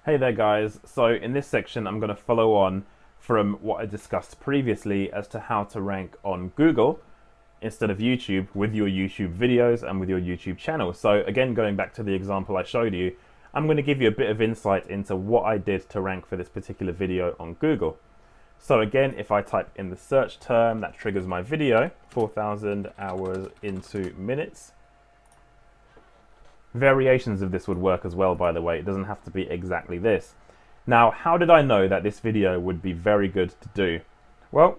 Hey there guys, so in this section I'm going to follow on from what I discussed previously as to how to rank on Google instead of YouTube with your YouTube videos and with your YouTube channel. So again, going back to the example I showed you, I'm going to give you a bit of insight into what I did to rank for this particular video on Google. So again, if I type in the search term, that triggers my video, 4,000 hours into minutes. Variations of this would work as well, by the way. It doesn't have to be exactly this. Now, how did I know that this video would be very good to do? Well,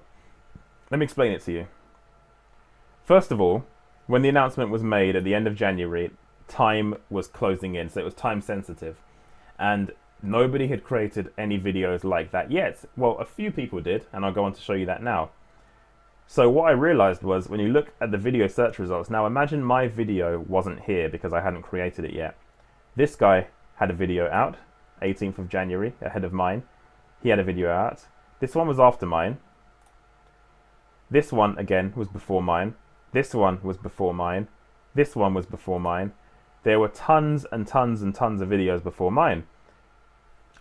let me explain it to you. First of all, when the announcement was made at the end of January, time was closing in, so it was time sensitive. And nobody had created any videos like that yet. Well, a few people did, and I'll go on to show you that now. So what I realized was when you look at the video search results, now imagine my video wasn't here because I hadn't created it yet. This guy had a video out, 18th of January, ahead of mine. He had a video out. This one was after mine. This one, again, was before mine. This one was before mine. This one was before mine. There were tons and tons and tons of videos before mine.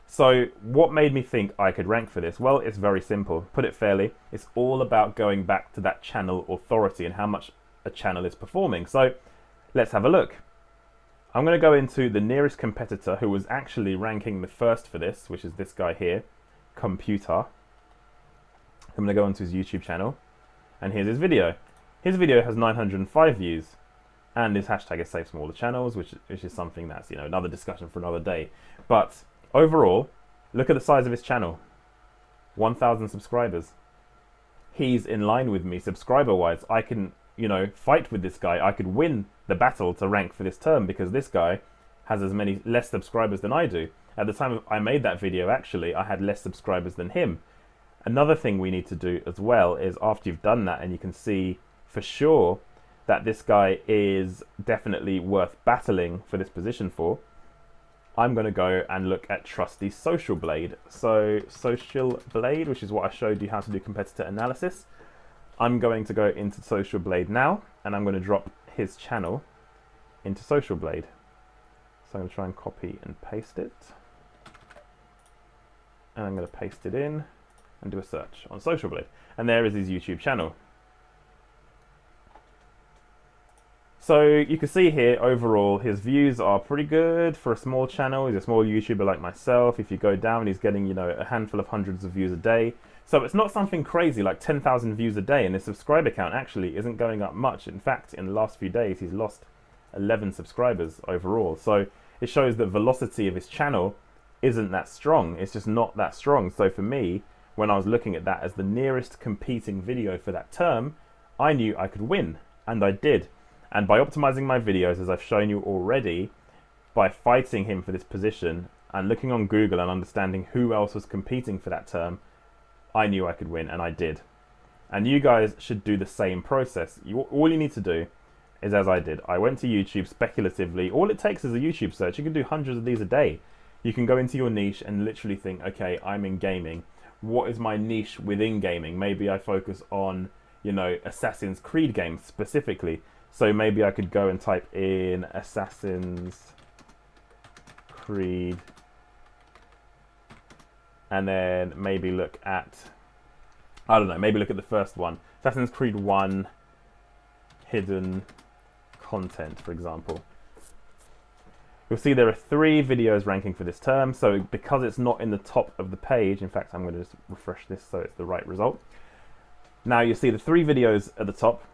So what made me think I could rank for this? Well, it's very simple. Put it fairly, it's all about going back to that channel authority and how much a channel is performing. So let's have a look. I'm going to go into the nearest competitor who was actually ranking the first for this, which is this guy here, Computer. I'm going to go onto his YouTube channel, and here's his video. His video has 905 views, and his hashtag is Save Smaller Channels, which is something that's, you know, another discussion for another day. But overall, look at the size of his channel, 1,000 subscribers. He's in line with me subscriber-wise. I can, you know, fight with this guy. I could win the battle to rank for this term because this guy has less subscribers than I do. At the time I made that video, actually, I had less subscribers than him. Another thing we need to do as well is after you've done that and you can see for sure that this guy is definitely worth battling for this position for, I'm going to go and look at trusty Social Blade. So Social Blade, which is what I showed you how to do competitor analysis. I'm going to go into Social Blade now, and I'm going to drop his channel into Social Blade. So I'm going to try and copy and paste it. And I'm going to paste it in and do a search on Social Blade. And there is his YouTube channel. So you can see here, overall, his views are pretty good for a small channel. He's a small YouTuber like myself. If you go down, he's getting, you know, a handful of hundreds of views a day. So it's not something crazy like 10,000 views a day, and his subscriber count actually isn't going up much. In fact, in the last few days, he's lost 11 subscribers overall. So it shows that velocity of his channel isn't that strong. It's just not that strong. So for me, when I was looking at that as the nearest competing video for that term, I knew I could win, and I did. And by optimizing my videos, as I've shown you already, by fighting him for this position and looking on Google and understanding who else was competing for that term, I knew I could win, and I did. And you guys should do the same process. All you need to do is as I did. I went to YouTube speculatively. All it takes is a YouTube search. You can do hundreds of these a day. You can go into your niche and literally think, okay, I'm in gaming. What is my niche within gaming? Maybe I focus on, you know, Assassin's Creed games specifically. So maybe I could go and type in Assassin's Creed and then maybe look at, I don't know, maybe look at the first one. Assassin's Creed 1 hidden content, for example. You'll see there are 3 videos ranking for this term. So because it's not in the top of the page, in fact, I'm going to just refresh this so it's the right result. Now you see the 3 videos at the top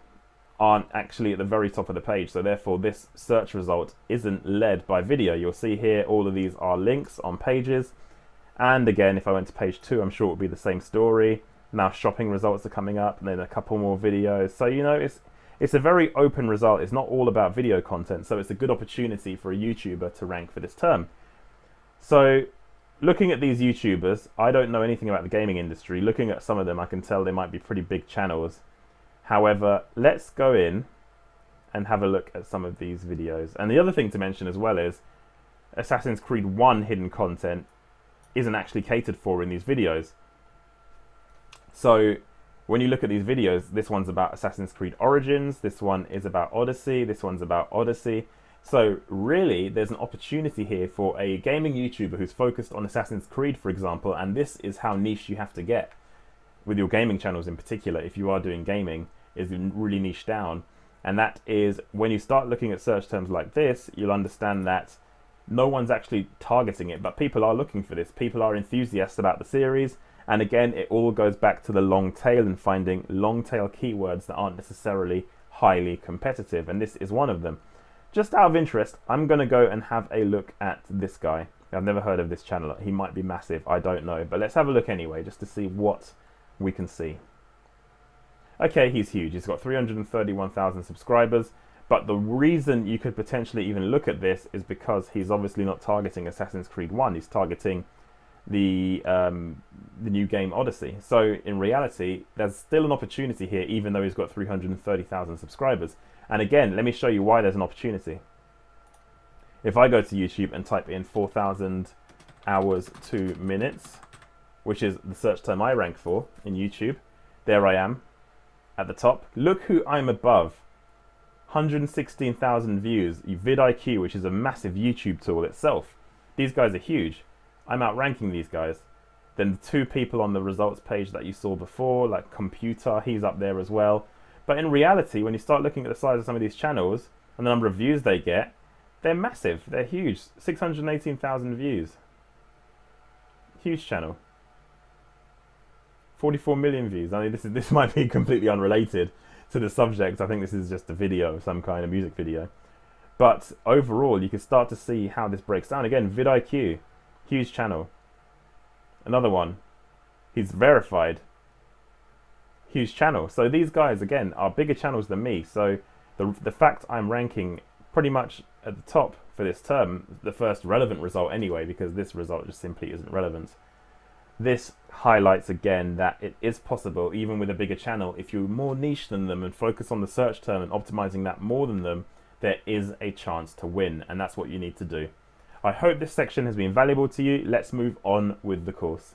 aren't actually at the very top of the page, so therefore this search result isn't led by video. You'll see here all of these are links on pages, and again, if I went to page 2, I'm sure it would be the same story. Now shopping results are coming up, and then a couple more videos. So you know, it's a very open result. It's not all about video content, so it's a good opportunity for a YouTuber to rank for this term. So looking at these YouTubers, I don't know anything about the gaming industry. Looking at some of them, I can tell they might be pretty big channels. However, let's go in and have a look at some of these videos. And the other thing to mention as well is Assassin's Creed 1 hidden content isn't actually catered for in these videos. So when you look at these videos, this one's about Assassin's Creed Origins, this one is about Odyssey, this one's about Odyssey. So really, there's an opportunity here for a gaming YouTuber who's focused on Assassin's Creed, for example, and this is how niche you have to get with your gaming channels in particular. If you are doing gaming, is really niche down. And that is when you start looking at search terms like this, you'll understand that no one's actually targeting it, but people are looking for this. People are enthusiasts about the series. And again, it all goes back to the long tail and finding long tail keywords that aren't necessarily highly competitive. And this is one of them. Just out of interest, I'm going to go and have a look at this guy. I've never heard of this channel. He might be massive, I don't know. But let's have a look anyway, just to see what we can see. Okay, he's huge. He's got 331,000 subscribers. But the reason you could potentially even look at this is because he's obviously not targeting Assassin's Creed 1. He's targeting the new game Odyssey. So in reality, there's still an opportunity here, even though he's got 330,000 subscribers. And again, let me show you why there's an opportunity. If I go to YouTube and type in 4,000 hours 2 minutes, which is the search term I rank for in YouTube, there I am at the top. Look who I'm above. 116,000 views. vidIQ, which is a massive YouTube tool itself. These guys are huge. I'm outranking these guys. Then the two people on the results page that you saw before, like Computer, he's up there as well. But in reality, when you start looking at the size of some of these channels and the number of views they get, they're massive. They're huge. 618,000 views. Huge channel. 44 million views. I mean, this might be completely unrelated to the subject. I think this is just a video, some kind of music video. But overall, you can start to see how this breaks down. Again, vidIQ, huge channel. Another one, he's verified. Huge channel. So these guys, again, are bigger channels than me. So the fact I'm ranking pretty much at the top for this term, the first relevant result anyway, because this result just simply isn't relevant. This highlights again that it is possible, even with a bigger channel, if you're more niche than them and focus on the search term and optimizing that more than them, there is a chance to win, and that's what you need to do. I hope this section has been valuable to you. Let's move on with the course.